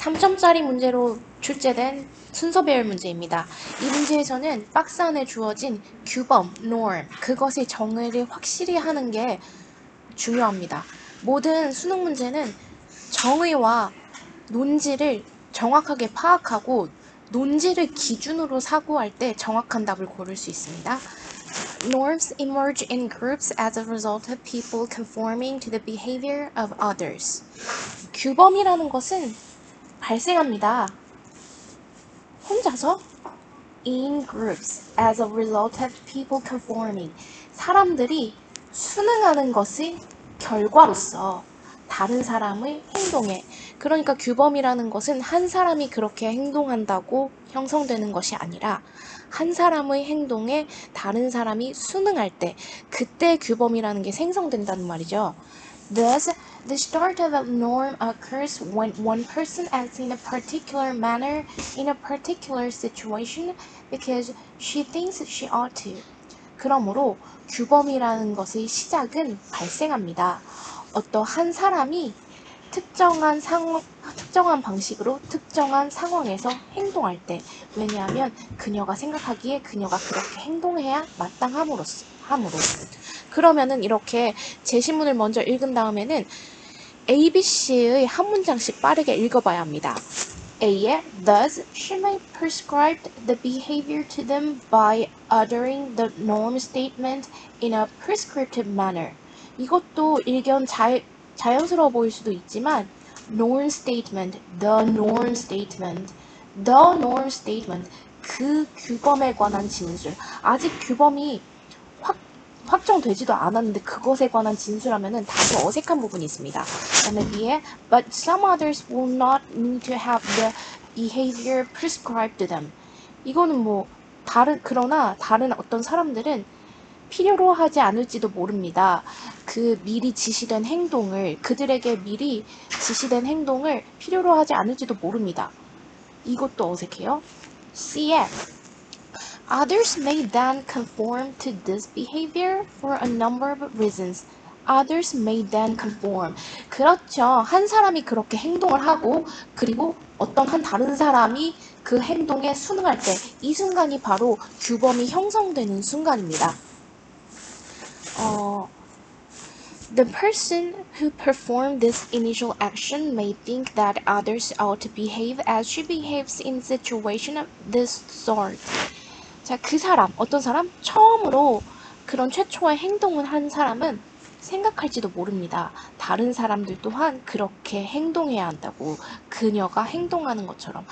3점짜리 문제로 출제된 순서 배열 문제입니다. 이 문제에서는 박스 안에 주어진 규범, norm, 그것의 정의를 확실히 하는 게 중요합니다. 모든 수능 문제는 정의와 논지를 정확하게 파악하고 논지를 기준으로 사고할 때 정확한 답을 고를 수 있습니다. Norms emerge in groups as a result of people conforming to the behavior of others. 규범이라는 것은 발생합니다. 혼자서 in groups as a result of people conforming. 사람들이 순응하는 것의 결과로서 다른 사람의 행동에, 그러니까 규범이라는 것은 한 사람이 그렇게 행동한다고 형성되는 것이 아니라 한 사람의 행동에 다른 사람이 순응할 때 그때 규범이라는 게 생성된다는 말이죠. Thus, the start of a norm occurs when one person acts in a particular manner in a particular situation because she thinks she ought to. 그러므로 규범이라는 것의 시작은 발생합니다. 어떠한 사람이 특정한 방식으로 특정한 상황에서 행동할 때, 왜냐하면 그녀가 생각하기에 그녀가 그렇게 행동해야 마땅함으로. 그러면은 이렇게 제시문을 먼저 읽은 다음에는 ABC의 한 문장씩 빠르게 읽어봐야 합니다. A에 Thus, she may prescribe the behavior to them by uttering the norm statement in a prescriptive manner. 이것도 일견 자연스러워 보일 수도 있지만 norm statement, the norm statement, the norm statement, 그 규범에 관한 진술. 아직 규범이 확정되지도 않았는데 그것에 관한 진술하면은 다소 어색한 부분이 있습니다. 그다음에 B에 But some others will not need to have the behavior prescribed to them. 이거는 뭐 그러나 다른 어떤 사람들은 필요로 하지 않을지도 모릅니다. 그 미리 지시된 행동을 그들에게 미리 지시된 행동을 필요로 하지 않을지도 모릅니다. 이것도 어색해요. C에 Others may then conform to this behavior for a number of reasons. Others may then conform. 그렇죠. 한 사람이 그렇게 행동을 하고 그리고 어떤 한 다른 사람이 그 행동에 순응할 때 이 순간이 바로 규범이 형성되는 순간입니다. The person who performed this initial action may think that others ought to behave as she behaves in situation of this sort. 자, 그 사람, 어떤 사람? 처음으로 그런 최초의 행동을 한 사람은 생각할지도 모릅니다. 다른 사람들 또한 그렇게 행동해야 한다고 그녀가 행동하는 것처럼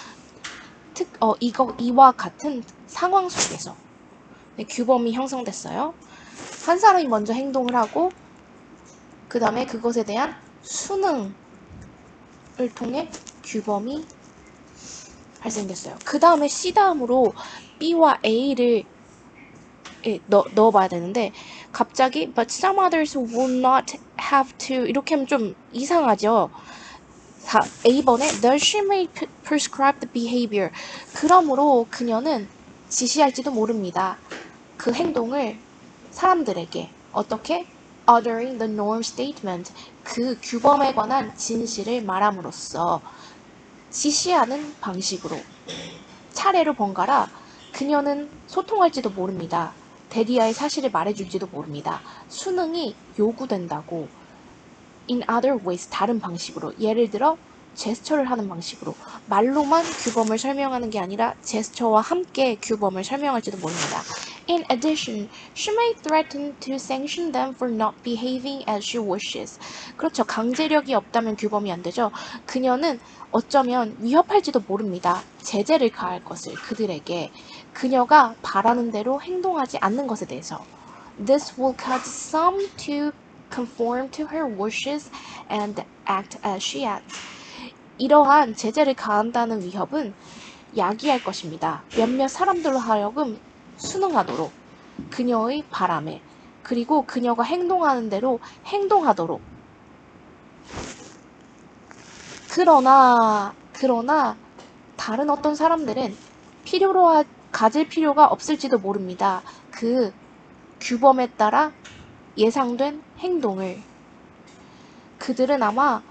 이와 같은 상황 속에서 규범이 형성됐어요. 한 사람이 먼저 행동을 하고 그 다음에 그것에 대한 순응을 통해 규범이 발생됐어요. 그 다음에 C 다음으로 B와 A를 넣어봐야 되는데 갑자기 But some others will not have to 이렇게 하면 좀 이상하죠. A번에 Thus she may prescribe the behavior. 그러므로 그녀는 지시할지도 모릅니다. 그 행동을 사람들에게 어떻게? Uttering the norm statement. 그 규범에 관한 진실을 말함으로써 지시하는 방식으로 차례로 번갈아 그녀는 소통할지도 모릅니다. 대리아의 사실을 말해줄지도 모릅니다. 순응이 요구된다고 in other ways, 다른 방식으로, 예를 들어 제스처를 하는 방식으로 말로만 규범을 설명하는 게 아니라 제스처와 함께 규범을 설명할지도 모릅니다. In addition, she may threaten to sanction them for not behaving as she wishes. 그렇죠. 강제력이 없다면 규범이 안 되죠. 그녀는 어쩌면 위협할지도 모릅니다. 제재를 가할 것을 그들에게 그녀가 바라는 대로 행동하지 않는 것에 대해서. This will cause some to conform to her wishes and act as she acts. 이러한 제재를 가한다는 위협은 야기할 것입니다. 몇몇 사람들로 하여금 순응하도록 그녀의 바람에 그리고 그녀가 행동하는 대로 행동하도록. 그러나 다른 어떤 사람들은 가질 필요가 없을지도 모릅니다. 그 규범에 따라 예상된 행동을 그들은 아마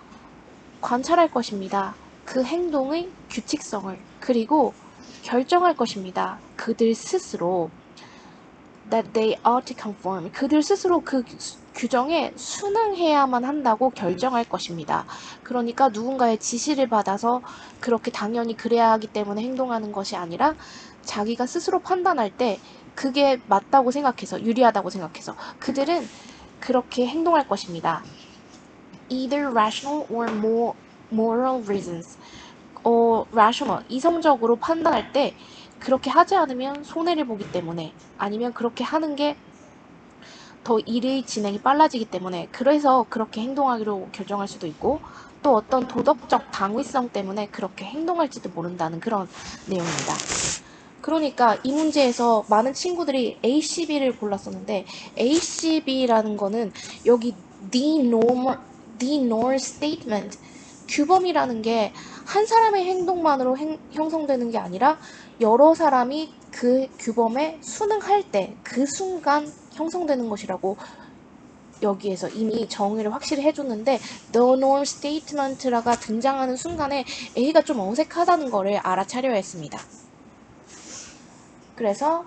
관찰할 것입니다. 그 행동의 규칙성을 그리고 결정할 것입니다. 그들 스스로 that they ought to conform. 그들 스스로 그 규정에 순응해야만 한다고 결정할 것입니다. 그러니까 누군가의 지시를 받아서 그렇게 당연히 그래야 하기 때문에 행동하는 것이 아니라 자기가 스스로 판단할 때 그게 맞다고 생각해서 유리하다고 생각해서 그들은 그렇게 행동할 것입니다. Either rational or moral reasons. rational, 이성적으로 판단할 때 그렇게 하지 않으면 손해를 보기 때문에 아니면 그렇게 하는 게 더 일의 진행이 빨라지기 때문에 그래서 그렇게 행동하기로 결정할 수도 있고 또 어떤 도덕적 당위성 때문에 그렇게 행동할지도 모른다는 그런 내용입니다. 그러니까 이 문제에서 많은 친구들이 ACB를 골랐었는데 ACB라는 거는 여기 the norm statement 규범이라는 게 한 사람의 행동만으로 형성되는 게 아니라 여러 사람이 그 규범에 순응할 때 그 순간 형성되는 것이라고 여기에서 이미 정의를 확실히 해줬는데 the norm statement가 등장하는 순간에 A가 좀 어색하다는 거를 알아차려야 했습니다. 그래서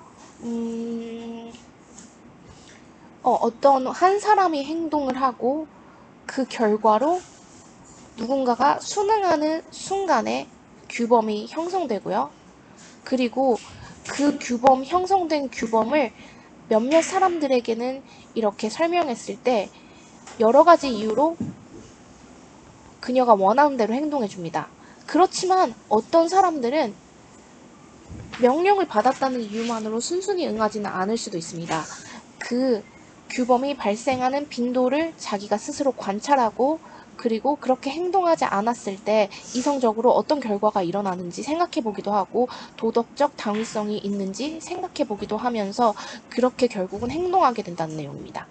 어떤 한 사람이 행동을 하고 그 결과로 누군가가 순응하는 순간에 규범이 형성되고요. 그리고 그 형성된 규범을 몇몇 사람들에게는 이렇게 설명했을 때 여러 가지 이유로 그녀가 원하는 대로 행동해 줍니다. 그렇지만 어떤 사람들은 명령을 받았다는 이유만으로 순순히 응하지는 않을 수도 있습니다. 그 규범이 발생하는 빈도를 자기가 스스로 관찰하고 그리고 그렇게 행동하지 않았을 때 이성적으로 어떤 결과가 일어나는지 생각해 보기도 하고 도덕적 당위성이 있는지 생각해 보기도 하면서 그렇게 결국은 행동하게 된다는 내용입니다.